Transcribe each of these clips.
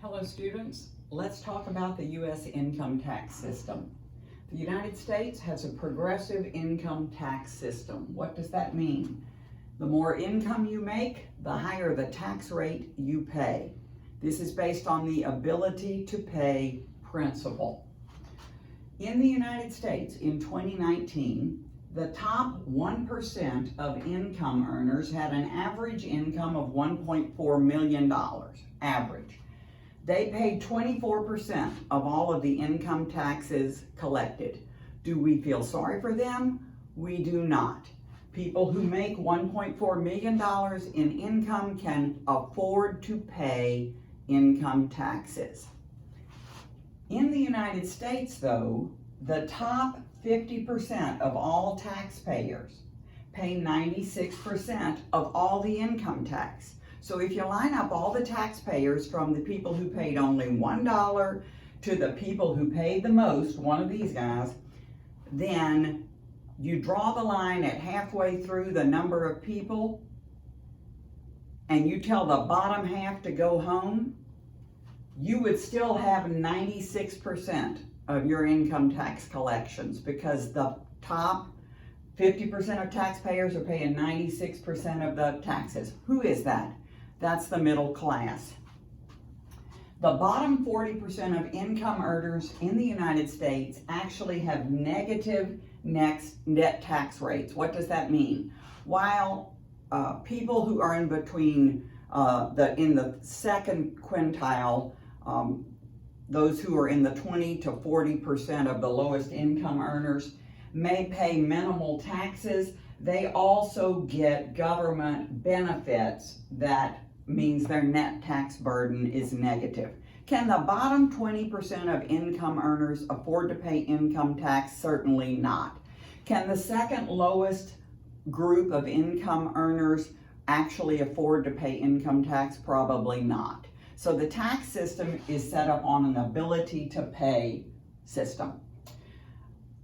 Hello students, let's talk about the U.S. income tax system. The United States has a progressive income tax system. What does that mean? The more income you make, the higher the tax rate you pay. This is based on the ability to pay principle. In the United States in 2019, the top 1% of income earners had an average income of $1.4 million, average. They paid 24% of all of the income taxes collected. Do we feel sorry for them? We do not. People who make $1.4 million in income can afford to pay income taxes. In the United States, though, the top 50% of all taxpayers pay 96% of all the income tax. So if you line up all the taxpayers from the people who paid only $1 to the people who paid the most, one of these guys, then you draw the line at halfway through the number of people and you tell the bottom half to go home, you would still have 96% of your income tax collections because the top 50% of taxpayers are paying 96% of the taxes. Who is that? That's the middle class. The bottom 40% of income earners in the United States actually have negative net tax rates. What does that mean? While people who are in between in the second quintile, those who are in the 20 to 40% of the lowest income earners may pay minimal taxes, they also get government benefits that means their net tax burden is negative. Can the bottom 20% of income earners afford to pay income tax? Certainly not. Can the second lowest group of income earners actually afford to pay income tax? Probably not. So the tax system is set up on an ability to pay system.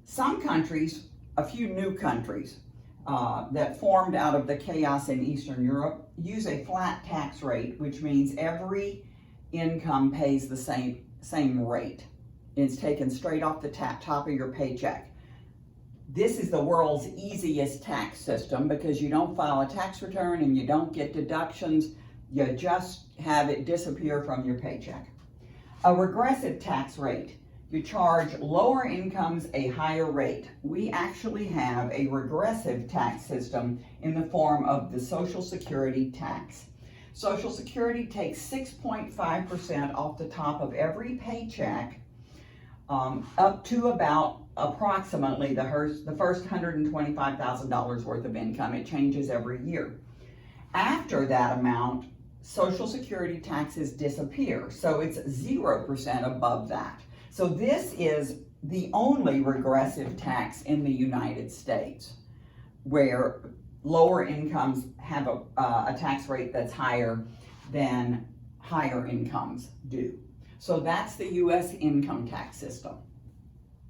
Some countries, a few new countries, that formed out of the chaos in Eastern Europe use a flat tax rate, which means every income pays the same rate. It's taken straight off the top of your paycheck. This is the world's easiest tax system because you don't file a tax return and you don't get deductions. You just have it disappear from your paycheck. A regressive tax rate. You charge lower incomes a higher rate. We actually have a regressive tax system in the form of the Social Security tax. Social Security takes 6.5% off the top of every paycheck up to about approximately the first $125,000 worth of income. It changes every year. After that amount, Social Security taxes disappear, so it's 0% above that. So this is the only regressive tax in the United States where lower incomes have a tax rate that's higher than higher incomes do. So that's the U.S. income tax system.